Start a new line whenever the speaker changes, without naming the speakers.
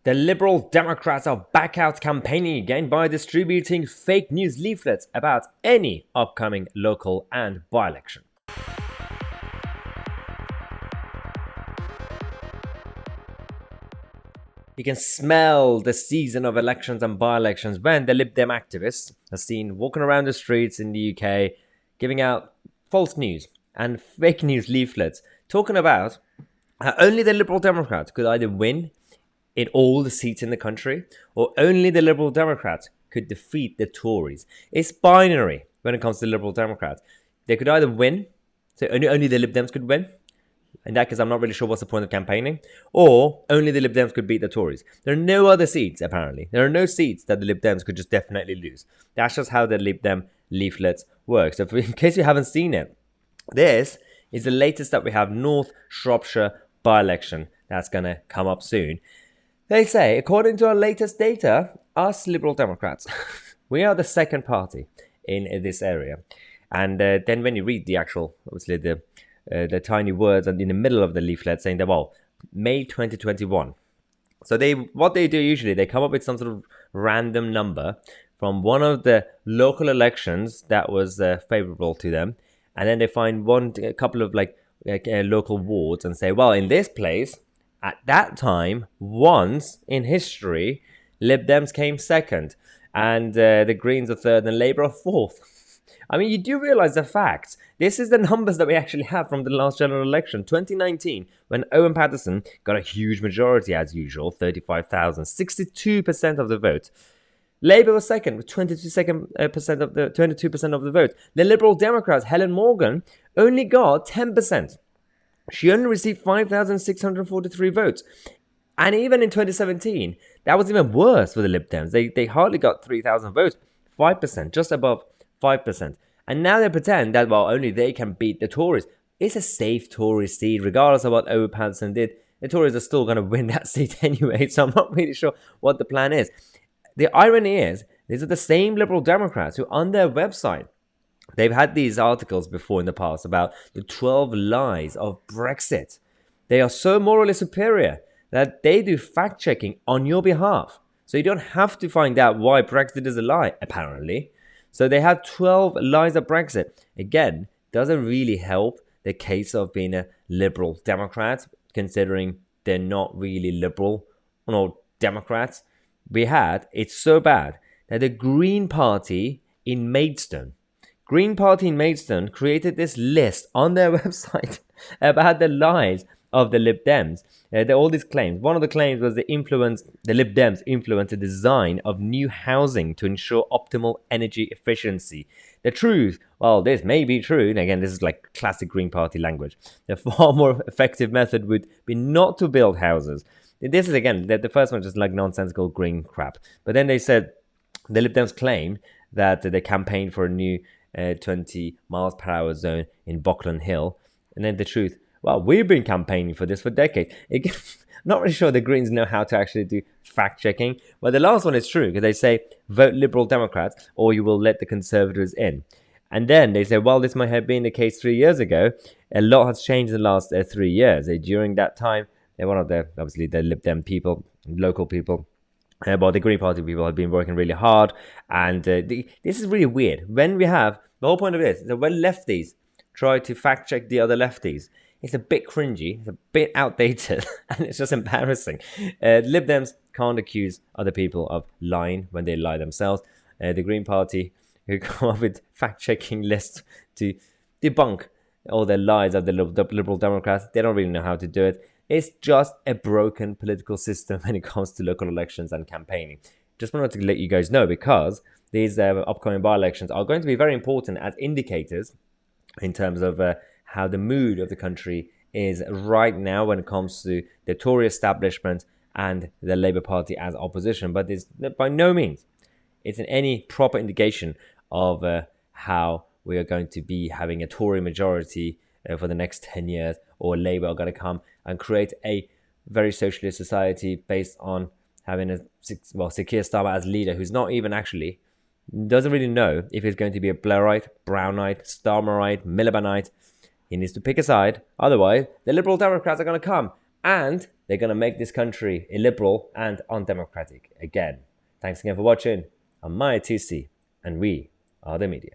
The Liberal Democrats are back out campaigning again by distributing fake news leaflets about any upcoming local and by-election. You can smell the season of elections and by-elections when the Lib Dem activists are seen walking around the streets in the UK giving out false news and fake news leaflets talking about how only the Liberal Democrats could either win in all the seats in the country, or only the Liberal Democrats could defeat the Tories. It's binary when it comes to the Liberal Democrats. They could either win, so only the Lib Dems could win. In that case, I'm not really sure what's the point of campaigning. Or only the Lib Dems could beat the Tories. There are no other seats, apparently. There are no seats that the Lib Dems could just definitely lose. That's just how the Lib Dem leaflets work. So in case you haven't seen it, this is the latest that we have North Shropshire by-election that's going to come up soon. They say, according to our latest data, us Liberal Democrats, we are the second party in this area. And then when you read the actual, obviously the tiny words in the middle of the leaflet saying that, well, May 2021. So what they do usually, they come up with some sort of random number from one of the local elections that was favorable to them. And then they find a couple of local wards and say, well, in this place, at that time, once in history, Lib Dems came second, and the Greens are third, and Labour are fourth. I mean, you do realise the facts. This is the numbers that we actually have from the last general election, 2019, when Owen Paterson got a huge majority, as usual, 35,000, 62% of the vote. Labour was second with 22% of the vote. The Liberal Democrats, Helen Morgan, only got 10%. She only received 5,643 votes. And even in 2017, that was even worse for the Lib Dems. They hardly got 3,000 votes, 5%, just above 5%. And now they pretend that, well, only they can beat the Tories. It's a safe Tory seat, regardless of what Owen Paterson did. The Tories are still going to win that seat anyway, so I'm not really sure what the plan is. The irony is, these are the same Liberal Democrats who, on their website, they've had these articles before in the past about the 12 lies of Brexit. They are so morally superior that they do fact-checking on your behalf. So you don't have to find out why Brexit is a lie, apparently. So they have 12 lies of Brexit. Again, doesn't really help the case of being a Liberal Democrat, considering they're not really Liberal or Democrats. It's so bad that the Green Party in Maidstone created this list on their website about the lies of the Lib Dems. All these claims. One of the claims was the Lib Dems influenced the design of new housing to ensure optimal energy efficiency. The truth, well, this may be true, and again, this is like classic Green Party language. The far more effective method would be not to build houses. This is, again, the first one just like nonsensical green crap. But then they said, the Lib Dems claim that they campaigned for a new 20 miles per hour zone in Buckland Hill. And then the truth, well, we've been campaigning for this for decades. Again, not really sure the Greens know how to actually do fact checking. But the last one is true, because they say, vote Liberal Democrats or you will let the Conservatives in. And then they say, well, this might have been the case 3 years ago. A lot has changed in the last 3 years. During that time, one of the, obviously, the Lib Dem people, local people, but the Green Party people have been working really hard. And this is really weird. When we have, the whole point of this is that when lefties try to fact check the other lefties, it's a bit cringy, it's a bit outdated, and it's just embarrassing. Lib Dems can't accuse other people of lying when they lie themselves. The Green Party, who come up with fact-checking lists to debunk all the lies of the Liberal Democrats, they don't really know how to do it. It's just a broken political system when it comes to local elections and campaigning. Just wanted to let you guys know, because these upcoming by-elections are going to be very important as indicators in terms of how the mood of the country is right now when it comes to the Tory establishment and the Labour Party as opposition. But it's by no means it's in any proper indication of how we are going to be having a Tory majority for the next 10 years, or Labour are going to come and create a very socialist society based on having a Sir Keir Starmer as leader, who's not even actually, doesn't really know if he's going to be a Blairite, Brownite, Starmerite, Milibandite. He needs to pick a side. Otherwise, the Liberal Democrats are going to come and they're going to make this country illiberal and undemocratic again. Thanks again for watching. I'm Tousi, and we are the media.